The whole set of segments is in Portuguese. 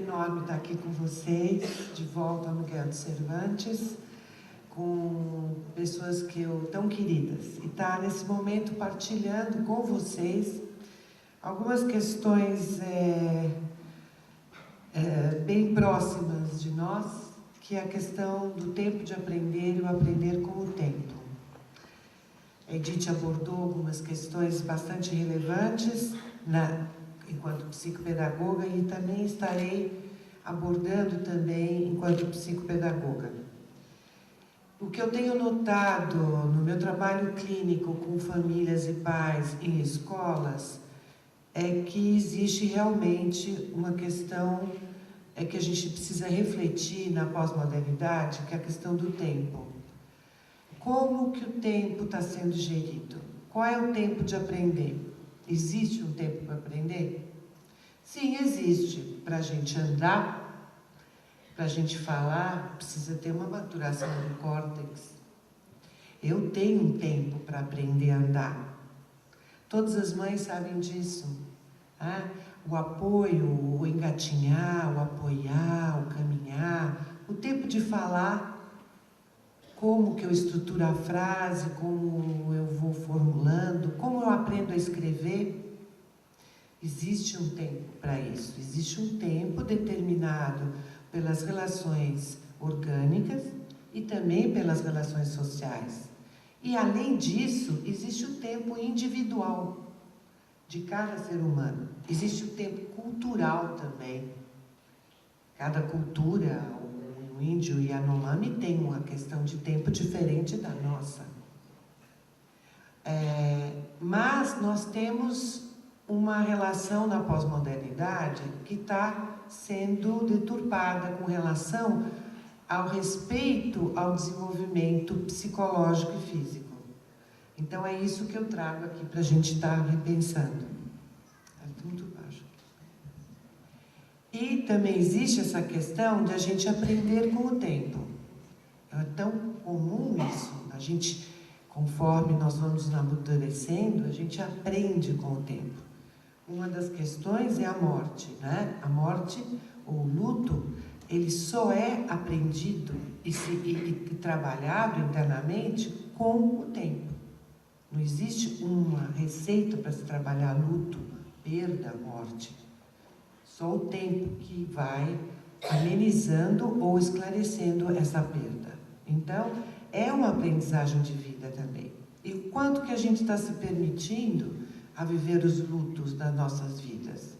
enorme estar aqui com vocês, de volta ao Miguel de Cervantes, com pessoas tão queridas. E estar nesse momento partilhando com vocês algumas questões bem próximas de nós, que é a questão do tempo de aprender e o aprender com o tempo. A Edith abordou algumas questões bastante relevantes enquanto psicopedagoga e também estarei abordando também enquanto psicopedagoga. O que eu tenho notado no meu trabalho clínico com famílias e pais em escolas é que existe realmente uma questão que a gente precisa refletir na pós-modernidade, que é a questão do tempo. Como que o tempo está sendo gerido? Qual é o tempo de aprender? Existe um tempo para aprender? Sim, existe. Para a gente andar, para a gente falar, precisa ter uma maturação do córtex. Eu tenho um tempo para aprender a andar. Todas as mães sabem disso. O apoio, o engatinhar, o apoiar, o caminhar, o tempo de falar, como que eu estruturo a frase, como eu vou formulando, como eu aprendo a escrever. Existe um tempo para isso, existe um tempo determinado pelas relações orgânicas e também pelas relações sociais. E, além disso, existe o tempo individual de cada ser humano. Existe o tempo cultural também. Cada cultura, o índio e a Yanomami tem uma questão de tempo diferente da nossa. Mas nós temos uma relação na pós-modernidade que está sendo deturpada com relação ao respeito ao desenvolvimento psicológico e físico. Então é isso que eu trago aqui para a gente estar repensando. Muito baixo. E também existe essa questão de a gente aprender com o tempo. É tão comum isso. A gente, conforme nós vamos amadurecendo, a gente aprende com o tempo. Uma das questões é a morte, né? A morte, ou o luto, ele só é aprendido e trabalhado internamente com o tempo. Não existe uma receita para se trabalhar luto, perda, morte. Só o tempo que vai amenizando ou esclarecendo essa perda. Então, é uma aprendizagem de vida também. E quanto que a gente está se permitindo a viver os lutos das nossas vidas?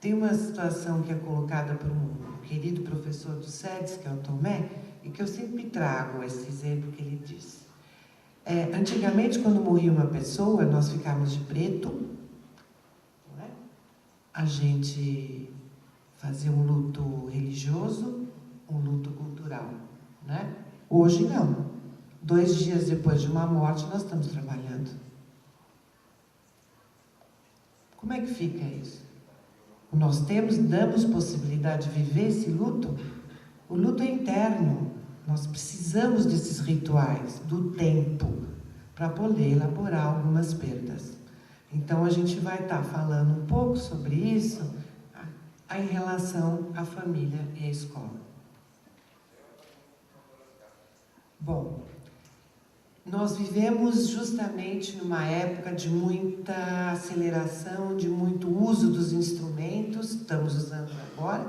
Tem uma situação que é colocada por um querido professor do SEDES, que é o Tomé, e que eu sempre trago esse exemplo que ele disse. Antigamente, quando morria uma pessoa, nós ficávamos de preto, não é? A gente fazia um luto religioso, um luto cultural, né? Hoje não. 2 dias depois de uma morte, nós estamos trabalhando. Como é que fica isso? Nós damos possibilidade de viver esse luto? O luto é interno. Nós precisamos desses rituais, do tempo, para poder elaborar algumas perdas. Então, a gente vai estar falando um pouco sobre isso em relação à família e à escola. Bom, nós vivemos justamente numa época de muita aceleração, de muito uso dos instrumentos, estamos usando agora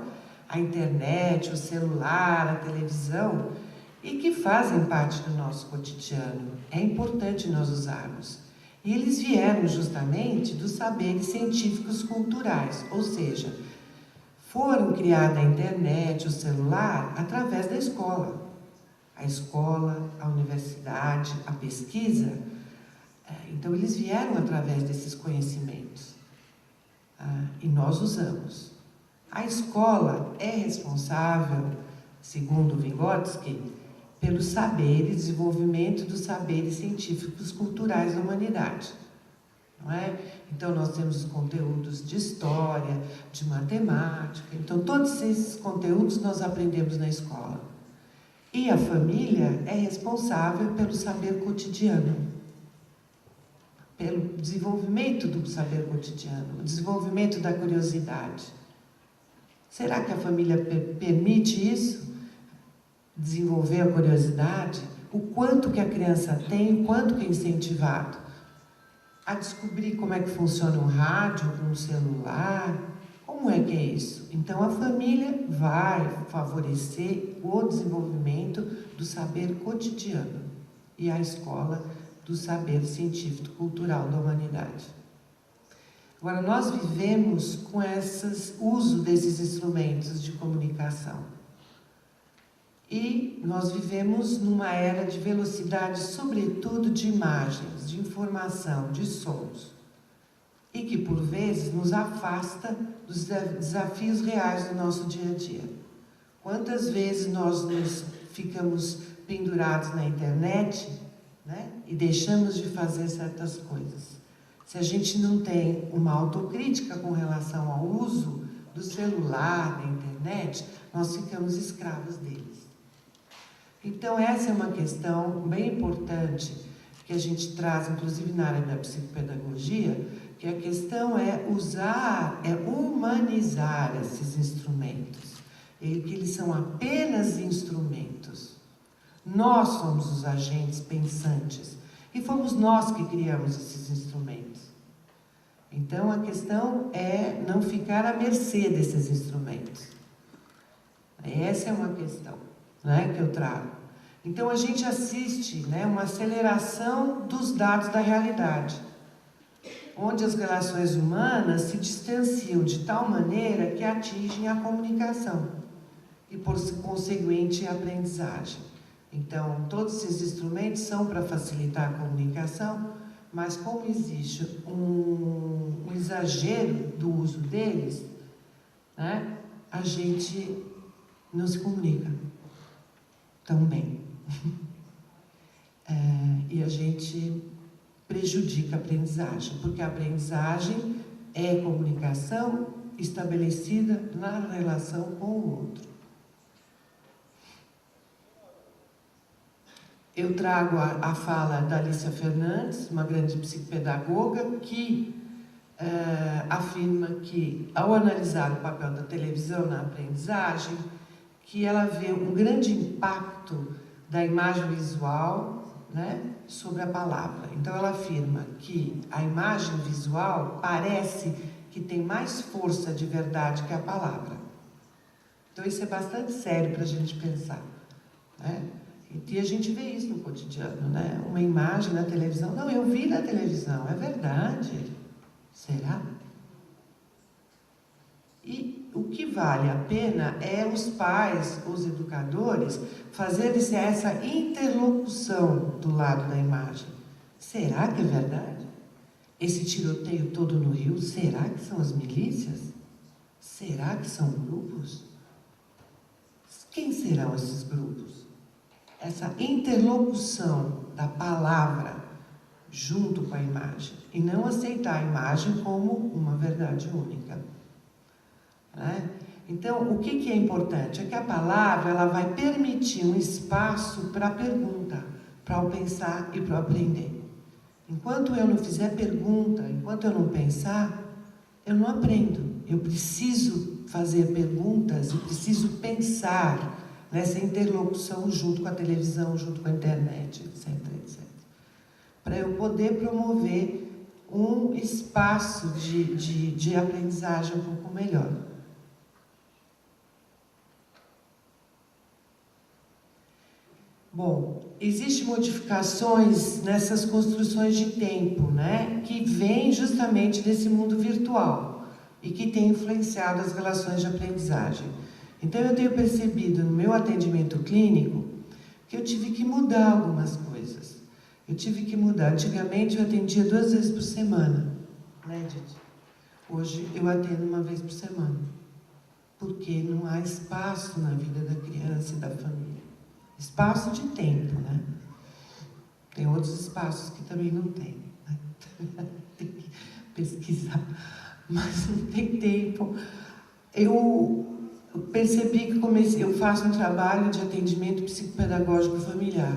a internet, o celular, a televisão, e que fazem parte do nosso cotidiano. É importante nós usarmos. E eles vieram justamente dos saberes científicos culturais, ou seja, foram criados a internet, o celular, através da escola. A escola, a universidade, a pesquisa. Então, eles vieram através desses conhecimentos. E nós usamos. A escola é responsável, segundo Vygotsky, pelo saber e desenvolvimento dos saberes científicos culturais da humanidade. Não é? Então, nós temos conteúdos de história, de matemática. Então, todos esses conteúdos nós aprendemos na escola. E a família é responsável pelo saber cotidiano. pelo desenvolvimento do saber cotidiano, o desenvolvimento da curiosidade. Será que a família permite isso? Desenvolver a curiosidade? O quanto que a criança tem, o quanto que é incentivado a descobrir como é que funciona um rádio, um celular, como é que é isso? Então a família vai favorecer o desenvolvimento do saber cotidiano e a escola do saber científico-cultural da humanidade. Agora, nós vivemos com esse uso desses instrumentos de comunicação. E nós vivemos numa era de velocidade, sobretudo de imagens, de informação, de sons. E que, por vezes, nos afasta dos desafios reais do nosso dia a dia. Quantas vezes nós nos ficamos pendurados na internet, né, e deixamos de fazer certas coisas? Se a gente não tem uma autocrítica com relação ao uso do celular, da internet, nós ficamos escravos deles. Então, essa é uma questão bem importante que a gente traz, inclusive na área da psicopedagogia, que a questão é humanizar esses instrumentos, que eles são apenas instrumentos. Nós somos os agentes pensantes e fomos nós que criamos esses instrumentos. Então, a questão é não ficar à mercê desses instrumentos. Essa é uma questão, né, que eu trago. Então, a gente assiste, né, uma aceleração dos dados da realidade, onde as relações humanas se distanciam de tal maneira que atingem a comunicação e, por conseguinte, a aprendizagem. Então, todos esses instrumentos são para facilitar a comunicação, mas como existe um exagero do uso deles, né, a gente não se comunica tão bem. E a gente prejudica a aprendizagem, porque a aprendizagem é comunicação estabelecida na relação com o outro. Eu trago a fala da Alicia Fernandes, uma grande psicopedagoga, que afirma que, ao analisar o papel da televisão na aprendizagem, que ela vê um grande impacto da imagem visual, né, sobre a palavra. Então, ela afirma que a imagem visual parece que tem mais força de verdade que a palavra. Então, isso é bastante sério para a gente pensar, né? E a gente vê isso no cotidiano, né? Uma imagem na televisão. Não, eu vi na televisão, é verdade. Será? E o que vale a pena é os pais, os educadores, fazerem essa interlocução do lado da imagem. Será que é verdade? Esse tiroteio todo no Rio, será que são as milícias? Será que são grupos? Quem serão esses grupos? Essa interlocução da palavra junto com a imagem, e não aceitar a imagem como uma verdade única, né? Então, o que é importante? É que a palavra ela vai permitir um espaço para a pergunta, para o pensar e para o aprender. Enquanto eu não fizer pergunta, enquanto eu não pensar, eu não aprendo. Eu preciso fazer perguntas e preciso pensar nessa interlocução junto com a televisão, junto com a internet, etc, etc. Para eu poder promover um espaço de aprendizagem um pouco melhor. Bom, existem modificações nessas construções de tempo, né, que vêm justamente desse mundo virtual e que tem influenciado as relações de aprendizagem. Então, eu tenho percebido no meu atendimento clínico que eu tive que mudar algumas coisas. Eu tive que mudar. Antigamente, eu atendia 2 vezes por semana, né, Didi? Hoje, eu atendo 1 vez por semana, porque não há espaço na vida da criança e da família. Espaço de tempo, né? Tem outros espaços que também não tem, né? Tem que pesquisar, mas não tem tempo. Eu percebi que eu faço um trabalho de atendimento psicopedagógico familiar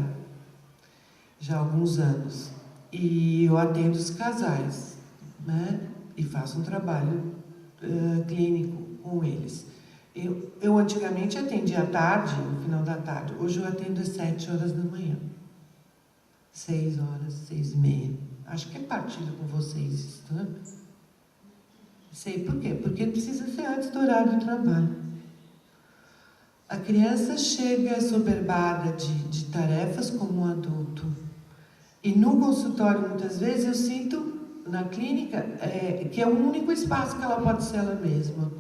já há alguns anos. E eu atendo os casais, né? E faço um trabalho clínico com eles. Eu antigamente atendia à tarde, no final da tarde. Hoje eu atendo às 7 horas da manhã. 6 horas, 6h30. Acho que é partilha com vocês isso, né? Sei por quê? Porque precisa ser antes do horário do trabalho. A criança chega soberbada de tarefas como um adulto. E no consultório, muitas vezes, eu sinto, na clínica, que é o único espaço que ela pode ser ela mesma.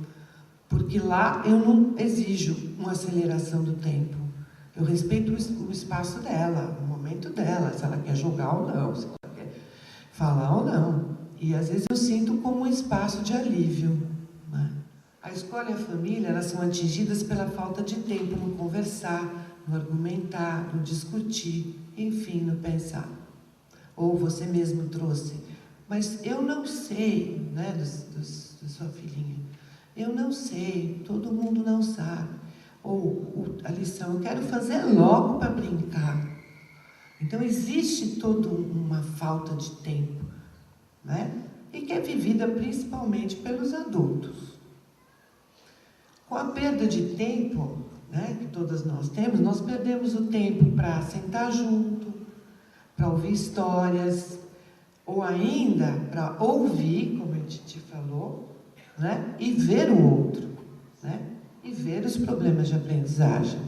Porque lá eu não exijo uma aceleração do tempo. Eu respeito o espaço dela, o momento dela, se ela quer jogar ou não, se ela quer falar ou não. E às vezes eu sinto como um espaço de alívio, né? A escola e a família, elas são atingidas pela falta de tempo no conversar, no argumentar, no discutir, enfim, no pensar. Ou você mesmo trouxe. Mas eu não sei, né, da sua filhinha, eu não sei, todo mundo não sabe. Ou a lição, eu quero fazer logo para brincar. Então existe toda uma falta de tempo, né? E que é vivida principalmente pelos adultos. Com a perda de tempo, né, que todas nós temos, nós perdemos o tempo para sentar junto, para ouvir histórias, ou ainda para ouvir, como a Titi falou, né, e ver o outro, né, e ver os problemas de aprendizagem.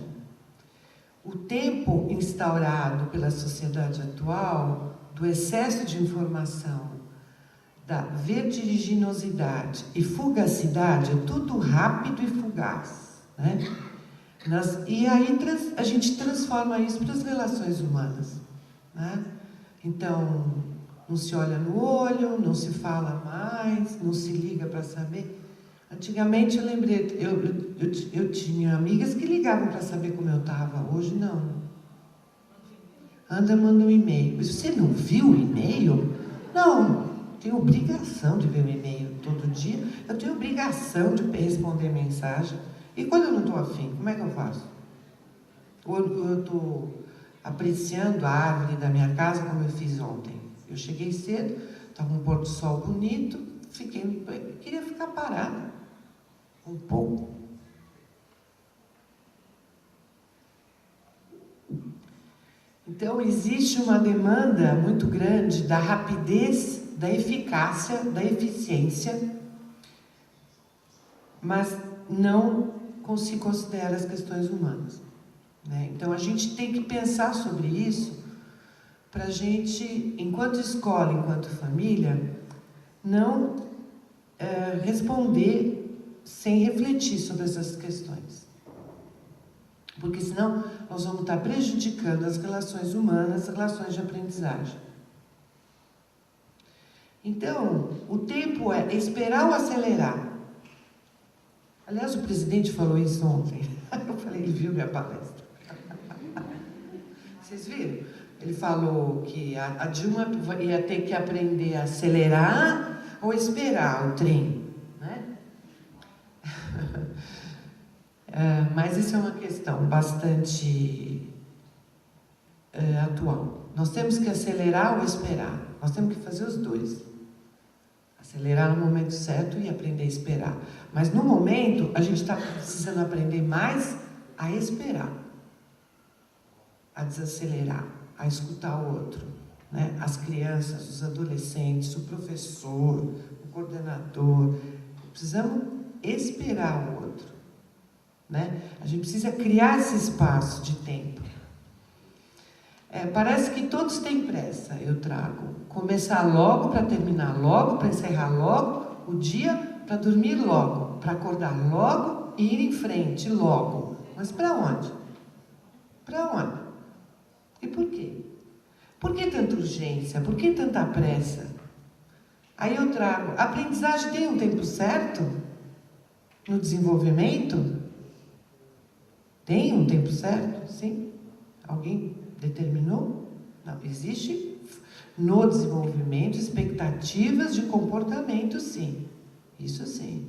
O tempo instaurado pela sociedade atual, do excesso de informação, da vertiginosidade e fugacidade, é tudo rápido e fugaz, né? E aí a gente transforma isso para as relações humanas, né? Então, não se olha no olho, não se fala mais, não se liga para saber. Antigamente eu lembrei, eu tinha amigas que ligavam para saber como eu estava, hoje não. Anda, manda um e-mail. Mas você não viu o e-mail? Não. Tenho obrigação de ver o e-mail todo dia, eu tenho obrigação de responder mensagem. E quando eu não estou afim, como é que eu faço? Ou eu estou apreciando a árvore da minha casa, como eu fiz ontem. Eu cheguei cedo, estava um pôr do sol bonito, queria ficar parada um pouco. Então, existe uma demanda muito grande da rapidez, da eficácia, da eficiência, mas não se considera as questões humanas, né? Então, a gente tem que pensar sobre isso para a gente, enquanto escola, enquanto família, não responder sem refletir sobre essas questões. Porque senão nós vamos estar prejudicando as relações humanas, as relações de aprendizagem. Então, o tempo é esperar ou acelerar. Aliás, o presidente falou isso ontem. Eu falei, ele viu minha palestra. Vocês viram? Ele falou que a Dilma ia ter que aprender a acelerar ou esperar o trem, né? Mas isso é uma questão bastante atual. Nós temos que acelerar ou esperar. Nós temos que fazer os dois. Acelerar no momento certo e aprender a esperar. Mas no momento, a gente está precisando aprender mais a esperar, a desacelerar, a escutar o outro, né? As crianças, os adolescentes, o professor, o coordenador. Precisamos esperar o outro, né? A gente precisa criar esse espaço de tempo. Parece que todos têm pressa, eu trago. Começar logo para terminar logo, para encerrar logo o dia, para dormir logo, para acordar logo e ir em frente logo. Mas para onde? Para onde? E por quê? Por que tanta urgência? Por que tanta pressa? Aí eu trago, a aprendizagem tem um tempo certo no desenvolvimento? Tem um tempo certo? Sim? Alguém determinou? Não, existe no desenvolvimento expectativas de comportamento, sim. Isso sim.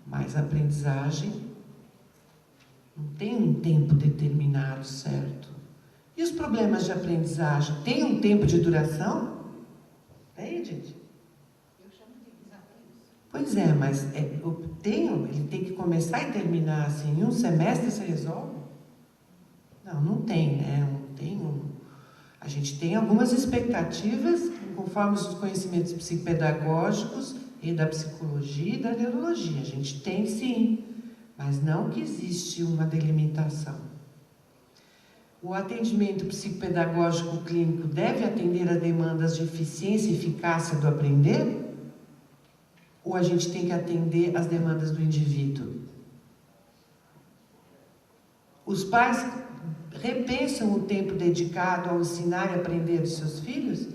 Mas a aprendizagem não tem um tempo determinado, certo? E os problemas de aprendizagem? Tem um tempo de duração? Tem, gente? Eu chamo de desafios. Pois é, mas ele tem que começar e terminar assim, em um semestre você resolve? Não, não tem, né? A gente tem algumas expectativas, conforme os conhecimentos psicopedagógicos e da psicologia e da neurologia. A gente tem sim, mas não que existe uma delimitação. O atendimento psicopedagógico clínico deve atender a demandas de eficiência e eficácia do aprender? Ou a gente tem que atender às demandas do indivíduo? Os pais repensam o tempo dedicado ao ensinar e aprender dos seus filhos?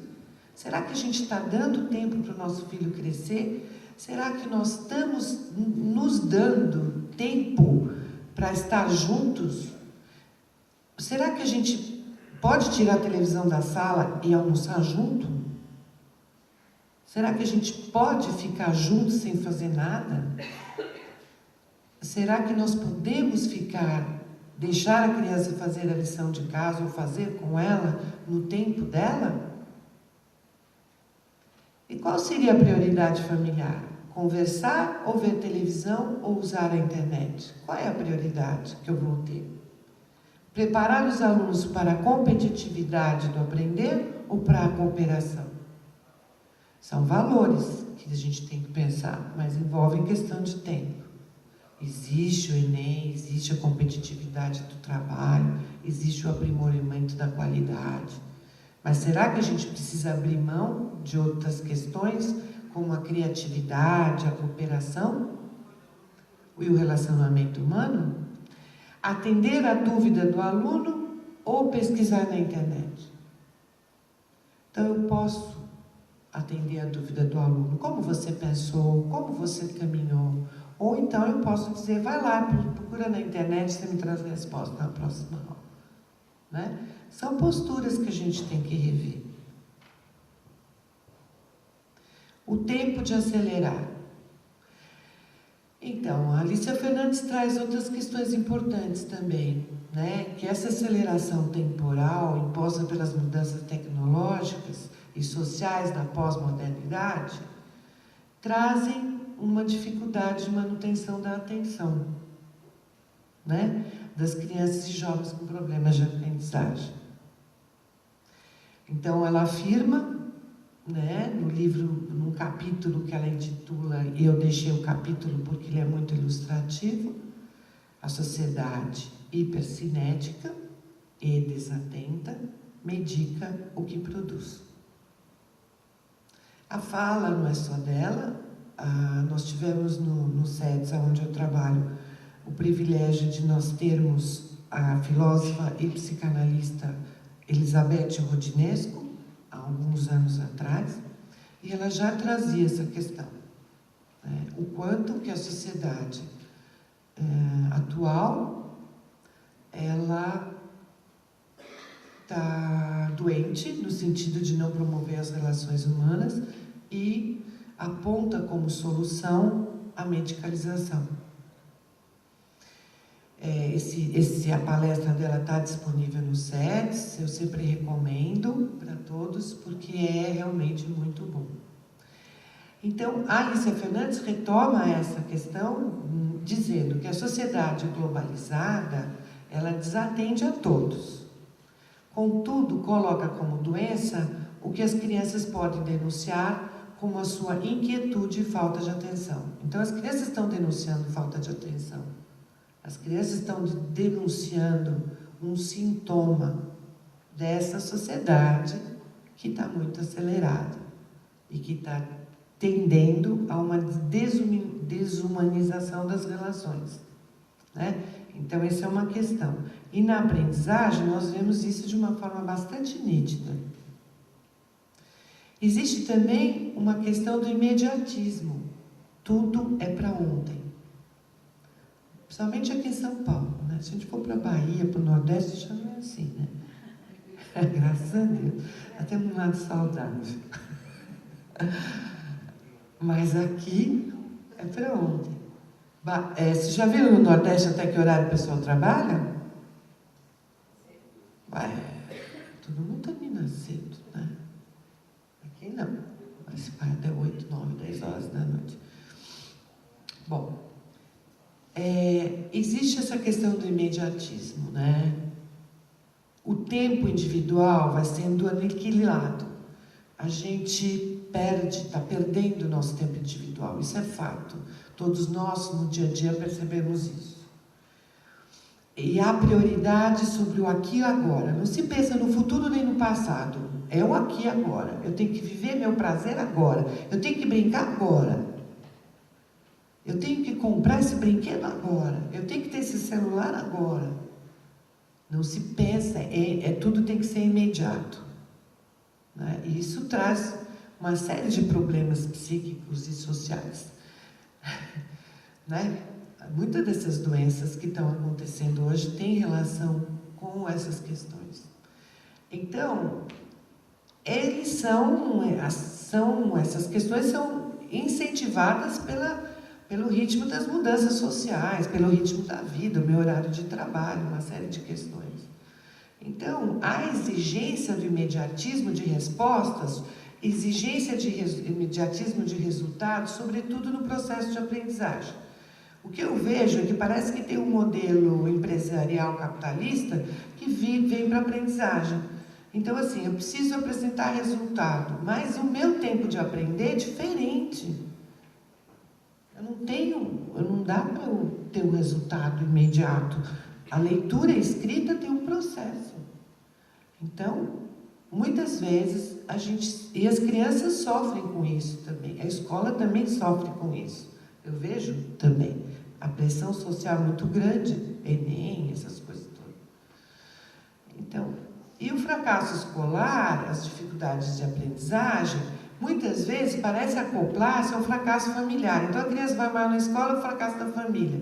Será que a gente está dando tempo para o nosso filho crescer? Será que nós estamos nos dando tempo para estar juntos? Será que a gente pode tirar a televisão da sala e almoçar junto? Será que a gente pode ficar junto sem fazer nada? Será que nós podemos deixar a criança fazer a lição de casa ou fazer com ela no tempo dela? E qual seria a prioridade familiar? Conversar ou ver televisão ou usar a internet? Qual é a prioridade que eu vou ter? Preparar os alunos para a competitividade do aprender ou para a cooperação? São valores que a gente tem que pensar, mas envolvem questão de tempo. Existe o Enem, existe a competitividade do trabalho, existe o aprimoramento da qualidade. Mas será que a gente precisa abrir mão de outras questões, como a criatividade, a cooperação e o relacionamento humano? Atender a dúvida do aluno ou pesquisar na internet? Então, eu posso atender a dúvida do aluno. Como você pensou? Como você caminhou? Ou então eu posso dizer, vai lá, procura na internet, você me traz a resposta na próxima aula. Né? São posturas que a gente tem que rever. O tempo de acelerar. Então, a Alicia Fernandes traz outras questões importantes também, né? Que essa aceleração temporal imposta pelas mudanças tecnológicas e sociais da pós-modernidade trazem uma dificuldade de manutenção da atenção, né? Das crianças e jovens com problemas de aprendizagem. Então, ela afirma, né, no livro, num capítulo que ela intitula, e eu deixei o capítulo porque ele é muito ilustrativo, a sociedade hipercinética e desatenta medica o que produz. A fala não é só dela, nós tivemos no SEDES, onde eu trabalho, o privilégio de nós termos a filósofa e psicanalista Elizabeth Rodinesco, há alguns anos atrás, e ela já trazia essa questão, né? O quanto que a sociedade atual, ela está doente, no sentido de não promover as relações humanas, e aponta como solução a medicalização. A palestra dela está disponível no SEDES, eu sempre recomendo para todos, porque é realmente muito bom. Então, a Alicia Fernandes retoma essa questão, dizendo que a sociedade globalizada, ela desatende a todos. Contudo, coloca como doença o que as crianças podem denunciar como a sua inquietude e falta de atenção. Então, as crianças estão denunciando falta de atenção. As crianças estão denunciando um sintoma dessa sociedade que está muito acelerada e que está tendendo a uma desumanização das relações, né? Então, essa é uma questão. E na aprendizagem, nós vemos isso de uma forma bastante nítida. Existe também uma questão do imediatismo. Tudo é para ontem. Principalmente aqui em São Paulo, né? Se a gente for para a Bahia, para o Nordeste, já não é assim, né? Graças a Deus. Até um lado saudável. Mas aqui é para ontem. Você já viu no Nordeste até que horário o pessoal trabalha? Bom, existe essa questão do imediatismo, né? O tempo individual vai sendo aniquilado. A gente está perdendo o nosso tempo individual, isso é fato. Todos nós, no dia a dia, percebemos isso. E há prioridade sobre o aqui e agora. Não se pensa no futuro nem no passado. É o aqui e agora. Eu tenho que viver meu prazer agora. Eu tenho que brincar agora. Eu tenho que comprar esse brinquedo agora. Eu tenho que ter esse celular agora. Não se pensa, tudo tem que ser imediato. Né? E isso traz uma série de problemas psíquicos e sociais. Né? Muitas dessas doenças que estão acontecendo hoje têm relação com essas questões. Então, essas questões são incentivadas pelo ritmo das mudanças sociais, pelo ritmo da vida, o meu horário de trabalho, uma série de questões. Então, a exigência do imediatismo de respostas, exigência de imediatismo de resultados, sobretudo no processo de aprendizagem. O que eu vejo é que parece que tem um modelo empresarial capitalista que vem para a aprendizagem. Então, assim, eu preciso apresentar resultado, mas o meu tempo de aprender é diferente. Não dá para eu ter um resultado imediato. A leitura e a escrita tem um processo. Então, muitas vezes, e as crianças sofrem com isso também. A escola também sofre com isso. Eu vejo também. A pressão social é muito grande, Enem, essas coisas todas. Então, e o fracasso escolar, as dificuldades de aprendizagem, muitas vezes parece acoplar-se ao fracasso familiar. Então, a criança vai mal na escola, é o fracasso da família.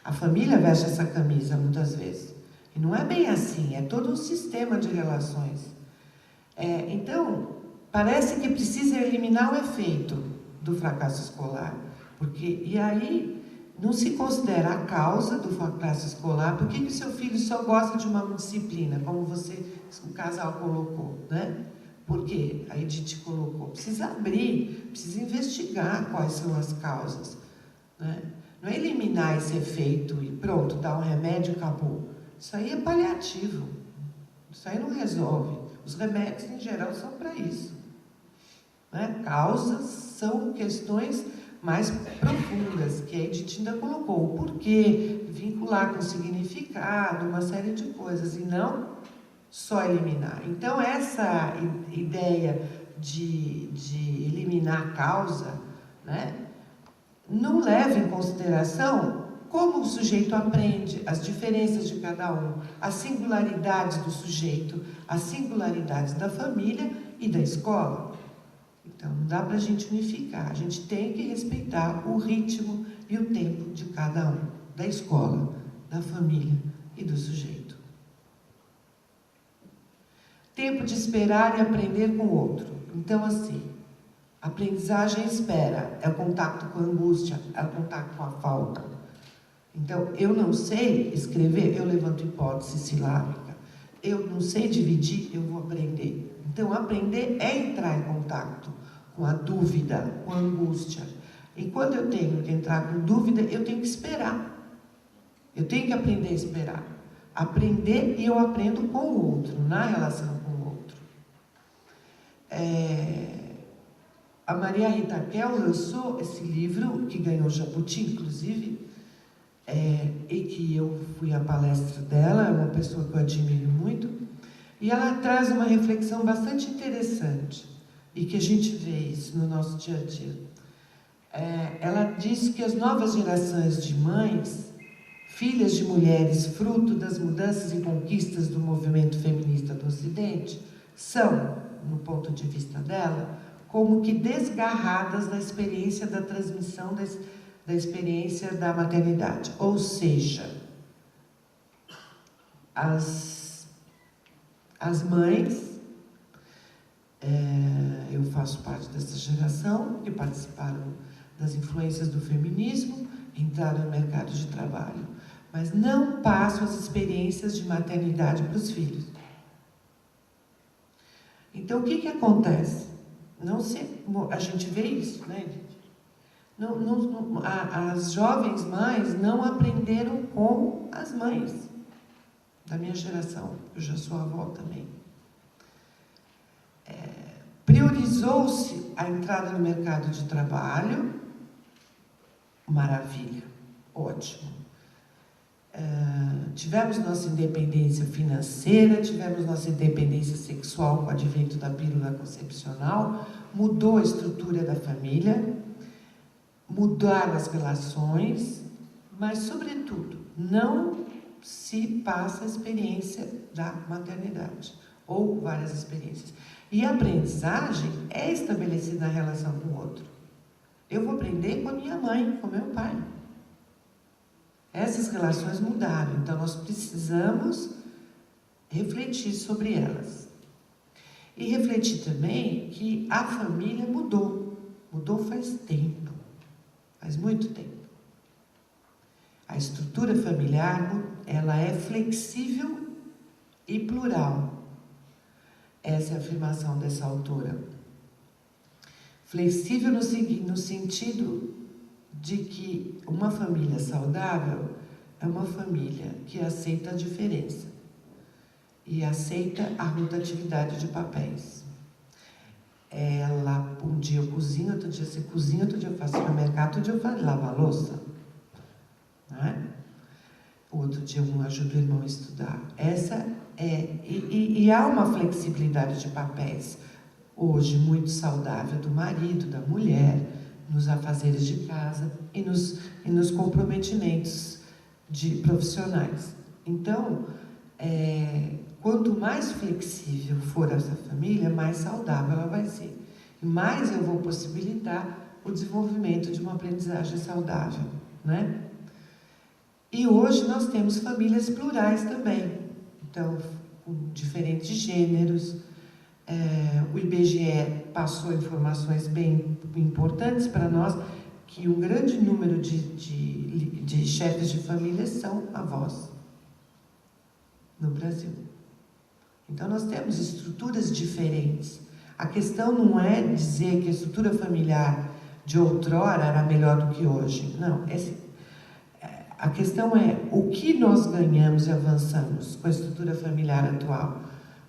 A família veste essa camisa, muitas vezes. E não é bem assim, é todo um sistema de relações. Então, parece que precisa eliminar o efeito do fracasso escolar. E aí, não se considera a causa do fracasso escolar. Por que o seu filho só gosta de uma disciplina, como o casal colocou, né? Porque a Edith colocou, precisa abrir, precisa investigar quais são as causas. Né? Não é eliminar esse efeito e pronto, dar um remédio e acabou. Isso aí é paliativo. Isso aí não resolve. Os remédios, em geral, são para isso. Né? Causas são questões mais profundas, que a Edith ainda colocou. O porquê, vincular com significado, uma série de coisas, e não só eliminar. Então, essa ideia de eliminar a causa, né, não leva em consideração como o sujeito aprende, as diferenças de cada um, as singularidades do sujeito, as singularidades da família e da escola. Então, não dá para a gente unificar. A gente tem que respeitar o ritmo e o tempo de cada um, da escola, da família e do sujeito. Tempo de esperar e aprender com o outro. Então, assim, aprendizagem é espera, é o contato com a angústia, é o contato com a falta. Então, eu não sei escrever, eu levanto hipótese silábica. Eu não sei dividir, eu vou aprender. Então, aprender é entrar em contato com a dúvida, com a angústia. E quando eu tenho que entrar com dúvida, eu tenho que esperar. Eu tenho que aprender a esperar. Aprender, e eu aprendo com o outro, na relação com o outro. A Maria Rita Kell lançou esse livro, que ganhou Jabuti, inclusive, e que eu fui à palestra dela, é uma pessoa que eu admiro muito, e ela traz uma reflexão bastante interessante, e que a gente vê isso no nosso dia a dia. Ela diz que as novas gerações de mães, filhas de mulheres fruto das mudanças e conquistas do movimento feminista do Ocidente, são, no ponto de vista dela, como que desgarradas da experiência da transmissão da experiência da maternidade. Ou seja, as mães, eu faço parte dessa geração, que participaram das influências do feminismo, entraram no mercado de trabalho, mas não passam as experiências de maternidade para os filhos. Então, o que acontece? A gente vê isso, né, gente? As jovens mães não aprenderam com as mães da minha geração. Eu já sou avó também. Priorizou-se a entrada no mercado de trabalho. Maravilha, ótimo. Tivemos nossa independência financeira, tivemos nossa independência sexual com o advento da pílula concepcional, mudou a estrutura da família, mudaram as relações, mas, sobretudo, não se passa a experiência da maternidade, ou várias experiências. E a aprendizagem é estabelecida na relação com o outro. Eu vou aprender com a minha mãe, com o meu pai. Essas relações mudaram, então nós precisamos refletir sobre elas. E refletir também que a família mudou. Mudou faz tempo, faz muito tempo. A estrutura familiar, ela é flexível e plural. Essa é a afirmação dessa autora. Flexível no sentido de que uma família saudável é uma família que aceita a diferença e aceita a rotatividade de papéis. Ela, um dia eu cozinho, outro dia você cozinha, outro dia eu faço supermercado, outro dia eu lavo a louça. Não é? Outro dia eu ajudo o irmão a estudar. E há uma flexibilidade de papéis, hoje muito saudável, do marido, da mulher, nos afazeres de casa e nos comprometimentos profissionais. Então, quanto mais flexível for essa família, mais saudável ela vai ser. E mais eu vou possibilitar o desenvolvimento de uma aprendizagem saudável, né? E hoje nós temos famílias plurais também. Então, com diferentes gêneros. O IBGE passou informações bem importantes para nós, que um grande número de chefes de família são avós no Brasil. Então, nós temos estruturas diferentes. A questão não é dizer que a estrutura familiar de outrora era melhor do que hoje. Não, a questão é o que nós ganhamos e avançamos com a estrutura familiar atual.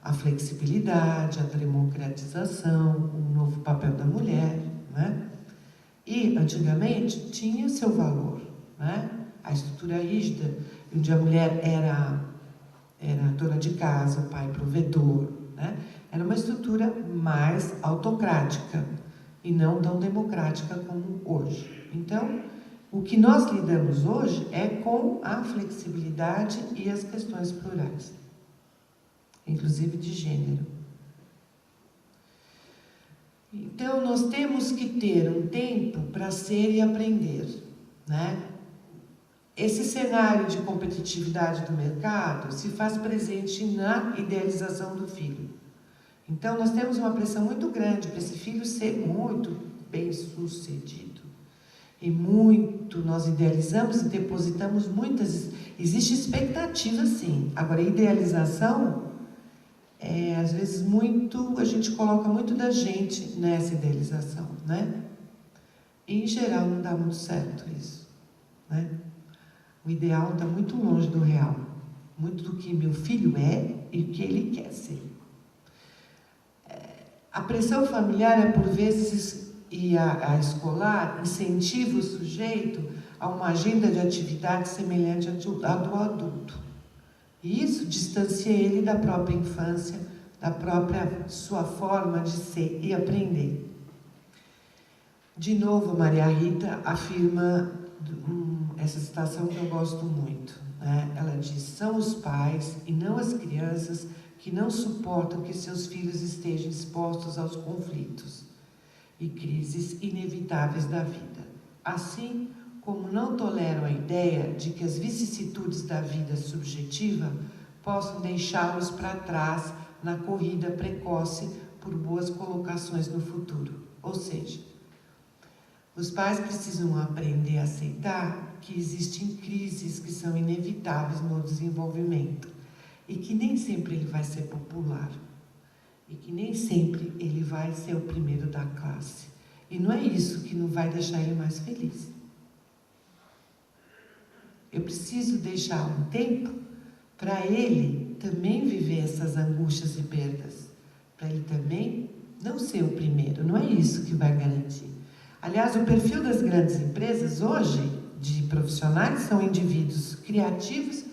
A flexibilidade, a democratização, o novo papel da mulher, né? E, antigamente, tinha seu valor, né? A estrutura rígida, onde a mulher era dona de casa, o pai provedor, né? Era uma estrutura mais autocrática e não tão democrática como hoje. Então, o que nós lidamos hoje é com a flexibilidade e as questões plurais, inclusive de gênero. Então, nós temos que ter um tempo para ser e aprender, né? Esse cenário de competitividade do mercado se faz presente na idealização do filho. Então, nós temos uma pressão muito grande para esse filho ser muito bem-sucedido. E nós idealizamos e depositamos muitas... Existe expectativa, sim. Agora, a idealização... às vezes a gente coloca muito da gente nessa idealização, né? E, em geral, não dá muito certo isso, né? O ideal está muito longe do real, muito do que meu filho é e o que ele quer ser. A pressão familiar por vezes, e a escolar, incentiva o sujeito a uma agenda de atividade semelhante à do adulto. E isso distancia ele da própria infância, da própria sua forma de ser e aprender. De novo, Maria Rita afirma essa citação que eu gosto muito, né? Ela diz: são os pais e não as crianças que não suportam que seus filhos estejam expostos aos conflitos e crises inevitáveis da vida. Assim como não toleram a ideia de que as vicissitudes da vida subjetiva possam deixá-los para trás na corrida precoce por boas colocações no futuro. Ou seja, os pais precisam aprender a aceitar que existem crises que são inevitáveis no desenvolvimento e que nem sempre ele vai ser popular e que nem sempre ele vai ser o primeiro da classe E não é isso que não vai deixar ele mais feliz. Eu preciso deixar um tempo para ele também viver essas angústias e perdas. Para ele também não ser o primeiro. Não é isso que vai garantir. Aliás, o perfil das grandes empresas hoje, de profissionais, são indivíduos criativos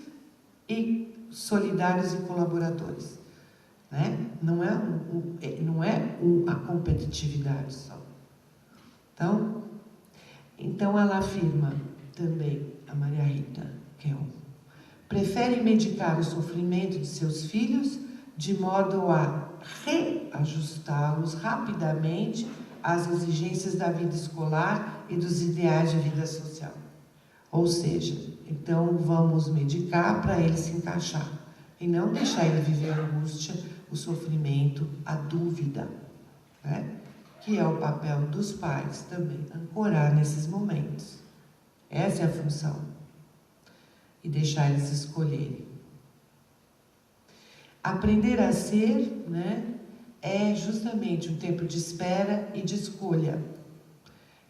e solidários e colaboradores. Né? Não é a competitividade só. Então ela afirma também, a Maria Rita Keown, prefere medicar o sofrimento de seus filhos de modo a reajustá-los rapidamente às exigências da vida escolar e dos ideais de vida social. Ou seja, então vamos medicar para ele se encaixar e não deixar ele viver a angústia, o sofrimento, a dúvida, né? Que é o papel dos pais também, ancorar nesses momentos. Essa é a função. E deixar eles escolherem. Aprender a ser, né, é justamente um tempo de espera e de escolha.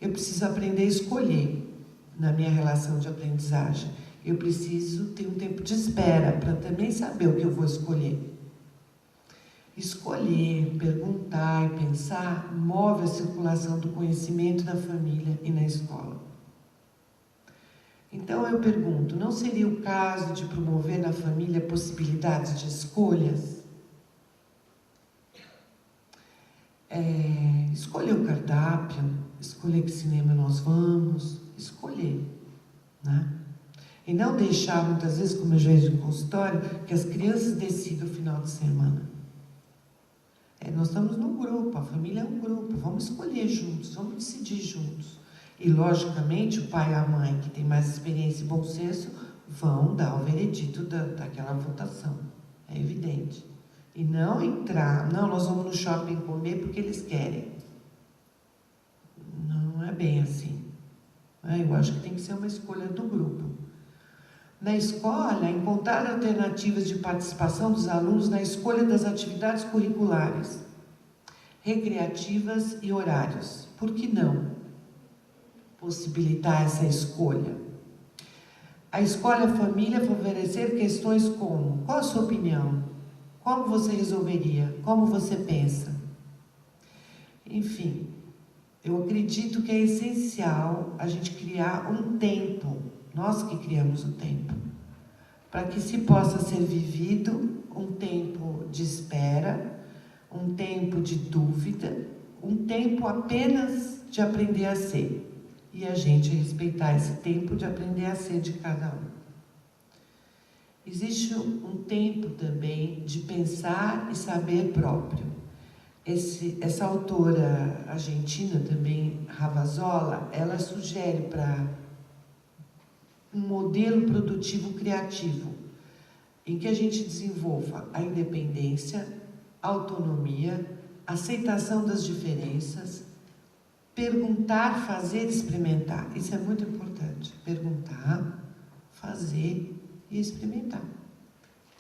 Eu preciso aprender a escolher na minha relação de aprendizagem. Eu preciso ter um tempo de espera para também saber o que eu vou escolher. Escolher, perguntar e pensar move a circulação do conhecimento na família e na escola. Então eu pergunto, não seria o caso de promover na família possibilidades de escolhas? Escolher o cardápio, escolher que cinema nós vamos, escolher, né? E não deixar, muitas vezes, como eu já vejo no consultório, que as crianças decidam o final de semana. Nós estamos num grupo, a família é um grupo, vamos escolher juntos, vamos decidir juntos. E, logicamente, o pai e a mãe, que tem mais experiência e bom senso, vão dar o veredito daquela votação. É evidente. E não entrar, não, nós vamos no shopping comer porque eles querem. Não é bem assim. Eu acho que tem que ser uma escolha do grupo. Na escola, encontrar alternativas de participação dos alunos na escolha das atividades curriculares, recreativas e horários. Por que não possibilitar essa escolha? A escola e a família favorecer questões como: qual a sua opinião? Como você resolveria? Como você pensa? Enfim, eu acredito que é essencial a gente criar um tempo, nós que criamos o tempo, para que se possa ser vivido um tempo de espera, um tempo de dúvida, um tempo apenas de aprender a ser. E a gente respeitar esse tempo de aprender a ser de cada um. Existe um tempo também de pensar e saber próprio. Essa autora argentina também, Ravazzola, ela sugere para um modelo produtivo criativo, em que a gente desenvolva a independência, a autonomia, a aceitação das diferenças, perguntar, fazer, experimentar. Isso é muito importante. Perguntar, fazer e experimentar.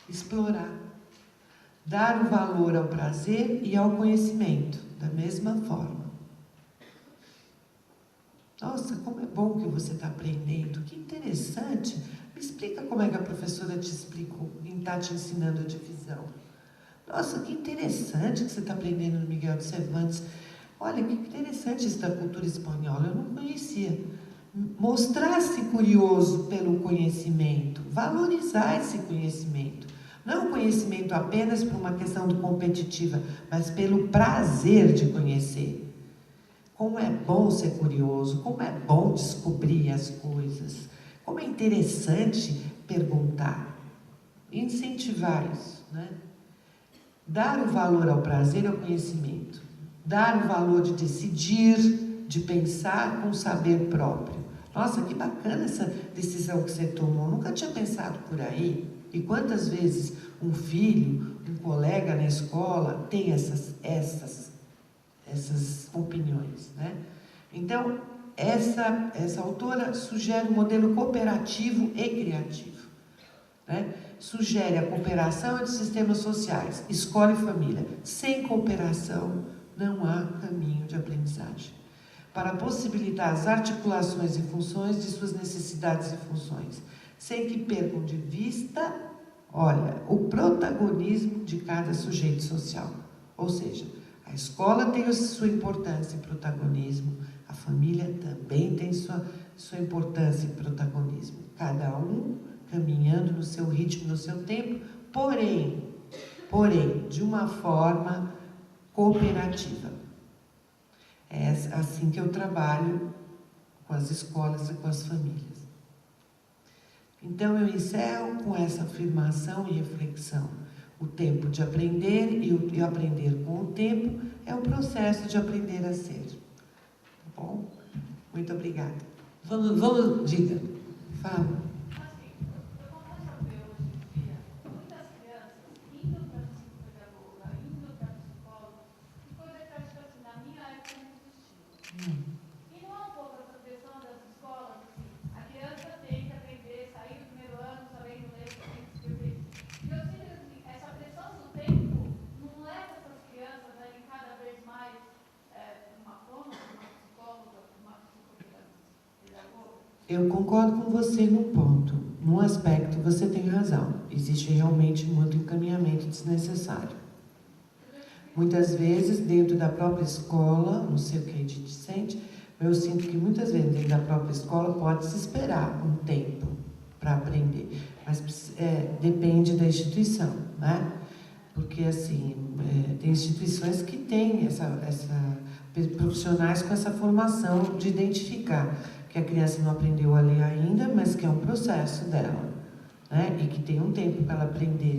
Explorar. Dar o valor ao prazer e ao conhecimento, da mesma forma. Nossa, como é bom que você está aprendendo, que interessante. Me explica como é que a professora te explicou, quem está te ensinando a divisão. Nossa, que interessante que você está aprendendo no Miguel de Cervantes. Olha, que interessante isso da cultura espanhola, eu não conhecia. Mostrar-se curioso pelo conhecimento, valorizar esse conhecimento. Não o conhecimento apenas por uma questão de competitiva, mas pelo prazer de conhecer. Como é bom ser curioso, como é bom descobrir as coisas, como é interessante perguntar, incentivar isso, né? Dar o valor ao prazer e ao conhecimento, dar o valor de decidir, de pensar com saber próprio. Nossa, que bacana essa decisão que você tomou, nunca tinha pensado por aí. E quantas vezes um filho, um colega na escola tem essas opiniões, né? Então, essa autora sugere um modelo cooperativo e criativo, né? Sugere a cooperação entre sistemas sociais, escola e família. Sem cooperação, não há caminho de aprendizagem. para possibilitar as articulações e funções de suas necessidades e funções, sem que percam de vista, olha, o protagonismo de cada sujeito social. Ou seja, a escola tem sua importância e protagonismo, a família também tem sua importância e protagonismo. Cada um caminhando no seu ritmo, no seu tempo, porém, de uma forma cooperativa. É assim que eu trabalho com as escolas e com as famílias. Então, eu encerro com essa afirmação e reflexão. O tempo de aprender e o aprender com o tempo é o processo de aprender a ser. Tá bom? Muito obrigada. Vamos, diga. Fala. Assim, eu começo a ver hoje em dia muitas crianças indo para a psicopedagoga, indo para a psicóloga, e coisa que acho que assim, na minha época não existia. E não há um pouco essa pressão das escolas, assim, a criança tem que aprender, sair do primeiro ano sabendo ler, sabendo escrever. E eu sinto assim, essa pressão do tempo não leva essas crianças a irem cada vez mais uma fono, uma psicóloga, uma psicopedagoga. Eu concordo com você num ponto. Num aspecto, você tem razão. Existe realmente muito encaminhamento desnecessário. Muitas vezes, dentro da própria escola, não sei o que a gente sente, eu sinto que muitas vezes dentro da própria escola pode-se esperar um tempo para aprender. Mas depende da instituição, né? Porque, assim, tem instituições que têm profissionais com essa formação de identificar que a criança não aprendeu a ler ainda, mas que é um processo dela, né? E que tem um tempo para ela aprender,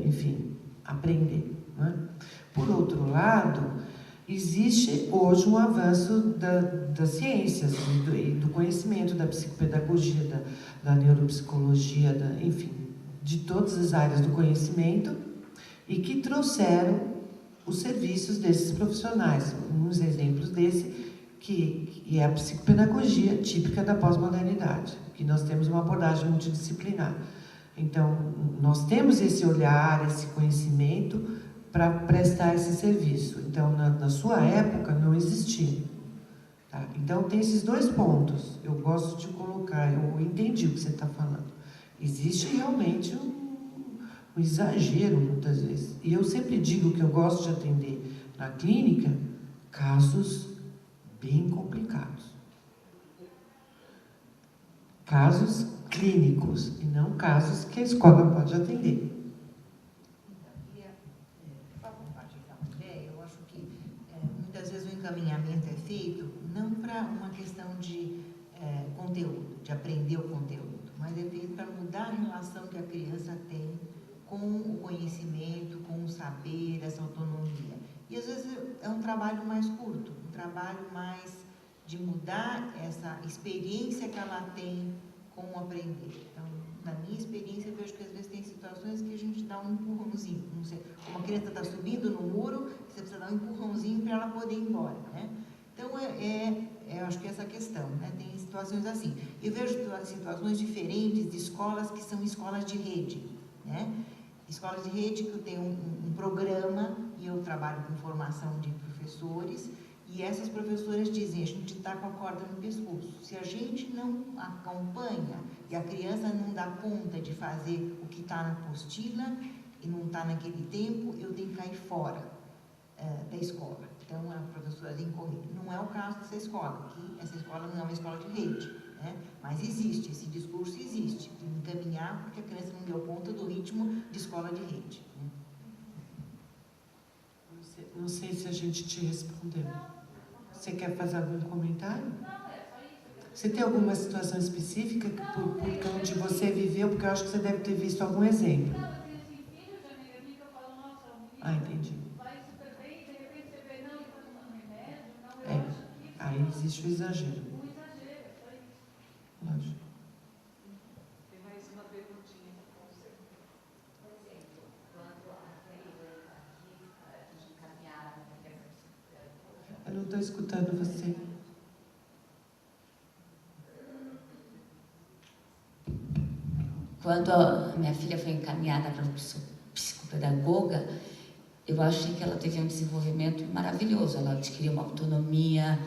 enfim, aprender, né? Por outro lado, existe hoje um avanço das ciências e do conhecimento da psicopedagogia, da neuropsicologia, enfim, de todas as áreas do conhecimento, e que trouxeram os serviços desses profissionais. Uns exemplos desse, que é a psicopedagogia típica da pós-modernidade, que nós temos uma abordagem multidisciplinar. Então, nós temos esse olhar, esse conhecimento para prestar esse serviço. Então, na sua época, não existia. Tá? Então, tem esses dois pontos. Eu gosto de colocar, eu entendi o que você está falando. Existe realmente um exagero, muitas vezes. E eu sempre digo que eu gosto de atender na clínica casos bem complicados. Casos clínicos, e não casos que a escola pode atender. Então, queria só compartilhar uma ideia. Eu acho que muitas vezes o encaminhamento é feito não para uma questão de conteúdo, de aprender o conteúdo, mas é feito para mudar a relação que a criança tem com o conhecimento, com o saber, essa autonomia. E às vezes é um trabalho mais curto, um trabalho mais de mudar essa experiência que ela tem com o aprender. Então, na minha experiência, eu vejo que às vezes tem situações que a gente dá um empurrãozinho. Não sei, uma criança está subindo no muro, você precisa dar um empurrãozinho para ela poder ir embora, né? Então, eu acho que é essa questão, né? Tem situações assim. Eu vejo situações diferentes de escolas que são escolas de rede, né? Escolas de rede que eu tenho um programa e eu trabalho com formação de professores, e essas professoras dizem, a gente está com a corda no pescoço. Se a gente não acompanha e a criança não dá conta de fazer o que está na apostila e não está naquele tempo, eu tenho que cair fora da escola. Então, a professora tem que correr. Não é o caso dessa escola, que essa escola não é uma escola de rede, né? Mas existe, esse discurso existe, de encaminhar porque a criança não deu conta do ritmo de escola de rede, né? Não sei se a gente te respondeu. Você quer fazer algum comentário? Não, é só isso. Você tem alguma situação específica onde você viveu? Porque eu acho que você deve ter visto algum exemplo. Não, eu tenho assim, filhos de amiga minha que eu falo, nossa, o menino Entendi. vai super bem, e de repente você vê, não, ele está tomando remédio, não, eu acho que... Aí existe o exagero. Um exagero, é só isso. Lógico. Tem mais uma perguntinha. Por exemplo, quando a Keila aqui de caminhar na psicopedagogia. Eu não estou escutando você. Quando a minha filha foi encaminhada para uma psicopedagoga, eu achei que ela teve um desenvolvimento maravilhoso. Ela adquiriu uma autonomia,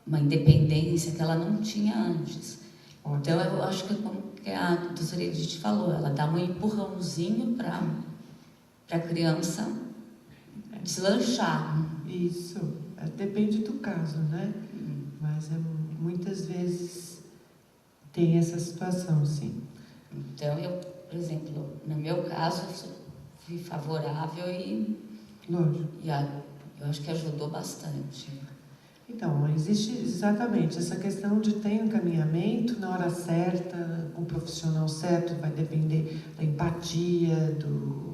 uma independência que ela não tinha antes. Então, eu acho que, como a doutora Edith falou, ela dá um empurrãozinho para a criança deslanchar. Isso, depende do caso, né? Mas muitas vezes tem essa situação, sim. Então, eu, por exemplo, no meu caso, fui favorável e Lógico. eu acho que ajudou bastante. Então, existe exatamente essa questão de ter um encaminhamento na hora certa, com o profissional certo, vai depender da empatia,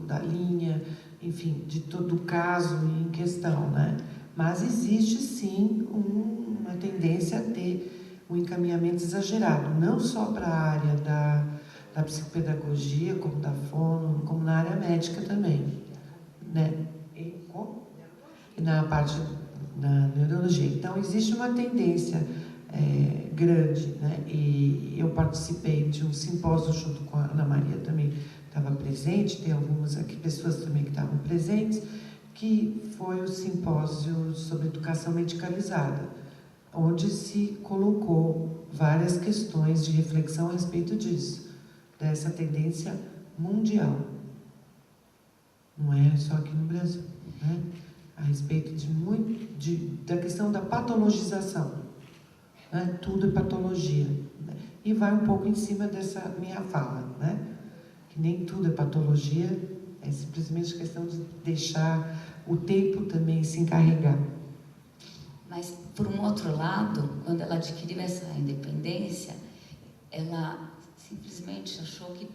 da linha, enfim, de todo o caso em questão, né? Mas existe sim uma tendência a ter um encaminhamento exagerado, não só para a área da psicopedagogia, como da fono, como na área médica também, né? E na parte da neurologia. Então, existe uma tendência grande, né? E eu participei de um simpósio junto com a Ana Maria, também estava presente, tem algumas aqui pessoas também que estavam presentes, que foi o simpósio sobre educação medicalizada, onde se colocou várias questões de reflexão a respeito disso, dessa tendência mundial. Não é só aqui no Brasil, né? A respeito da questão da patologização, né? Tudo é patologia, né? E vai um pouco em cima dessa minha fala, né? Que nem tudo é patologia, é simplesmente questão de deixar o tempo também se encarregar. Mas, por um outro lado, quando ela adquiriu essa independência, ela simplesmente achou que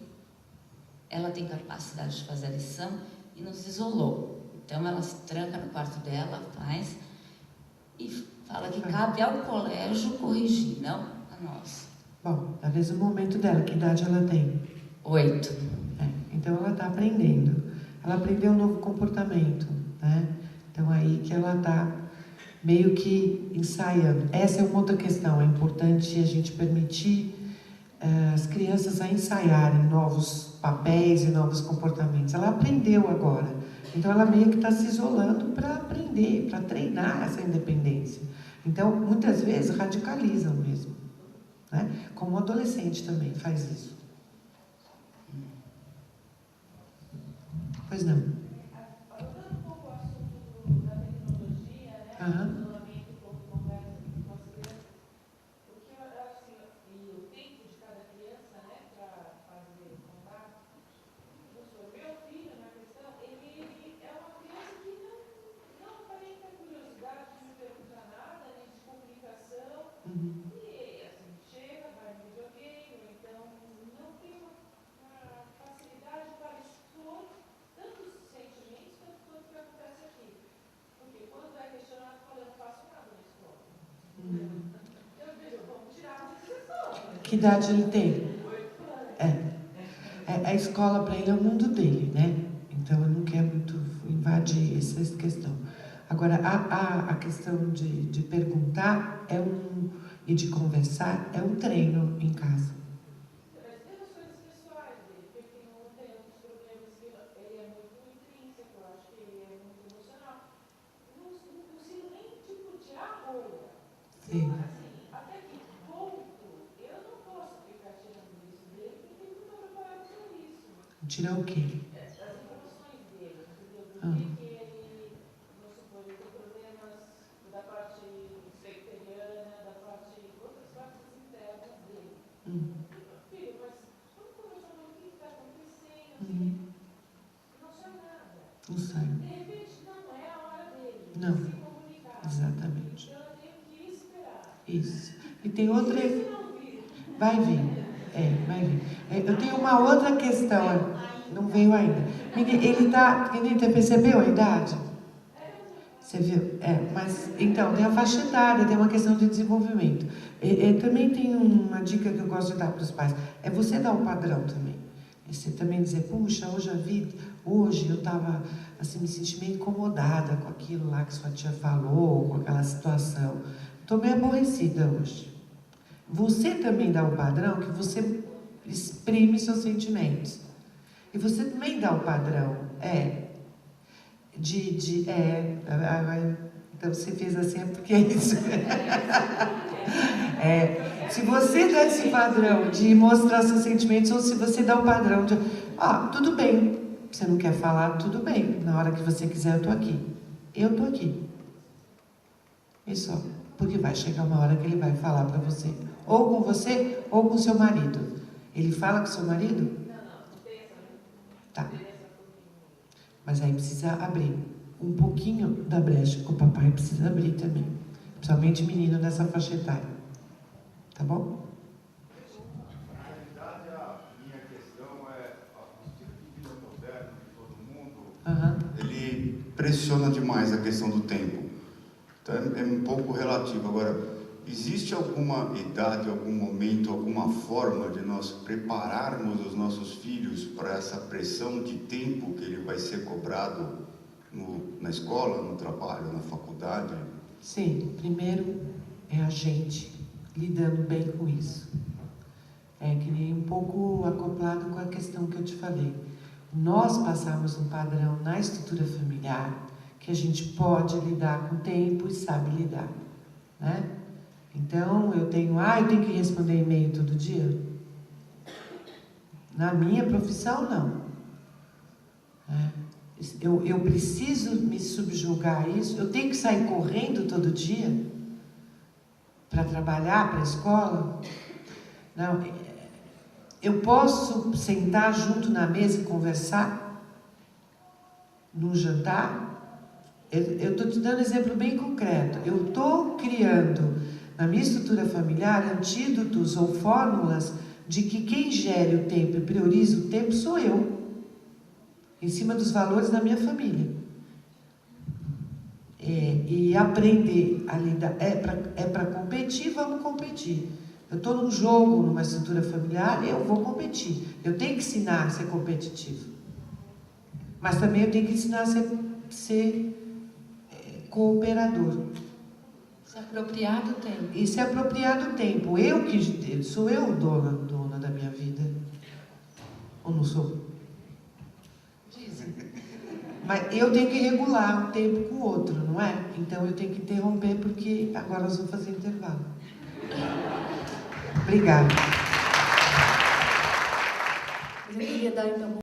ela tem capacidade de fazer a lição e nos isolou. Então, ela se tranca no quarto dela, faz, e fala que cabe ao colégio corrigir, não a nós. Bom, talvez o momento dela, que idade ela tem? 8. Então, ela está aprendendo. Ela aprendeu um novo comportamento, né? Então, aí que ela está meio que ensaiando. Essa é uma outra questão. É importante a gente permitir as crianças a ensaiarem novos papéis e novos comportamentos. Ela aprendeu agora. Então, ela meio que está se isolando para aprender, para treinar essa independência. Então, muitas vezes, radicalizam mesmo, né? Como o adolescente também faz isso. Pois não. Voltando um pouco ao assunto da tecnologia, né? Aham. Isolamento com conversa com as crianças. O que eu acho assim, e o tempo de cada criança, né, para fazer contato. Meu filho, na questão, ele é uma criança que não aparenta curiosidade, não pergunta nada, nem de comunicação. E assim, chega, vai no videogame, ou então não tem uma facilidade para expor tantos sentimentos quanto tudo que acontece aqui. Porque quando é questionado, fala, eu não faço nada na escola. Eu vejo, vamos tirar a escola. Que idade ele tem? A escola para ele é o mundo dele, né? Então eu não quero muito invadir essa questão. Agora, a questão de perguntar e de conversar é um treino em casa. Mas tem as coisas pessoais dele, porque não tem outros problemas que ele é muito intrínseco, eu acho que ele é muito emocional. Não consigo nem, tirar a rolha. Sim. Assim, até que ponto eu não posso ficar tirando isso dele, porque ele não está preparado para isso. Tirar o quê? As informações dele, entendeu? Do que ele, vamos supor, ele tem problemas da parte sectoriana, da parte, outras partes internas dele. Filho, mas vamos conversar um pouquinho o que está acontecendo, não sai nada. Não sai. De repente, não é a hora dele Não. de se comunicar. Exatamente. Então, eu tenho que esperar. Isso. E tem outra... Se não vir, Vai vir. Vai vir. Eu tenho uma outra questão. Não veio ainda. Ele está... Percebeu a idade? Você viu? Mas, então, tem a faixa etária, tem uma questão de desenvolvimento. Também tem uma dica que eu gosto de dar para os pais. É você dar o padrão também. Você também dizer, puxa, hoje eu estava assim, me senti meio incomodada com aquilo lá que sua tia falou, com aquela situação. Estou meio aborrecida hoje. Você também dá o padrão que você exprime seus sentimentos. E você também dá o padrão. Então você fez assim é porque é isso. Se você dá esse padrão de mostrar seus sentimentos, ou se você dá um padrão de, tudo bem, você não quer falar, tudo bem, na hora que você quiser eu tô aqui. Eu tô aqui. E só. Porque vai chegar uma hora que ele vai falar para você. Ou com você, ou com seu marido. Ele fala com seu marido? Não tem essa. Tá. Mas aí precisa abrir um pouquinho da brecha que o papai precisa abrir também. Principalmente menino nessa faixa etária. Tá bom? Na realidade, a minha questão é o estilo de vida moderno de todo mundo, ele pressiona demais a questão do tempo. Então é um pouco relativo. Agora, existe alguma idade, algum momento, alguma forma de nós prepararmos os nossos filhos para essa pressão de tempo que ele vai ser cobrado na escola, no trabalho, na faculdade? Sim, primeiro é a gente lidando bem com isso. É que nem um pouco acoplado com a questão que eu te falei. Nós passamos um padrão na estrutura familiar que a gente pode lidar com o tempo e sabe lidar, né? Então, eu tenho que responder e-mail todo dia? Na minha profissão, não. Eu preciso me subjugar a isso? Eu tenho que sair correndo todo dia para trabalhar, para a escola? Não. Eu posso sentar junto na mesa e conversar? No jantar? Eu estou te dando um exemplo bem concreto. Eu estou criando, na minha estrutura familiar, antídotos ou fórmulas de que quem gere o tempo e prioriza o tempo sou eu, em cima dos valores da minha família. E aprender a lidar. É para competir, vamos competir. Eu estou num jogo, numa estrutura familiar, eu vou competir. Eu tenho que ensinar a ser competitivo. Mas também eu tenho que ensinar a ser cooperador. Se apropriar do tempo. E se apropriar do tempo. Sou eu dona da minha vida. Ou não sou? Dizem. Mas eu tenho que regular um tempo com o outro, não é? Então eu tenho que interromper porque agora nós vamos fazer intervalo. Obrigada. Eu queria dar então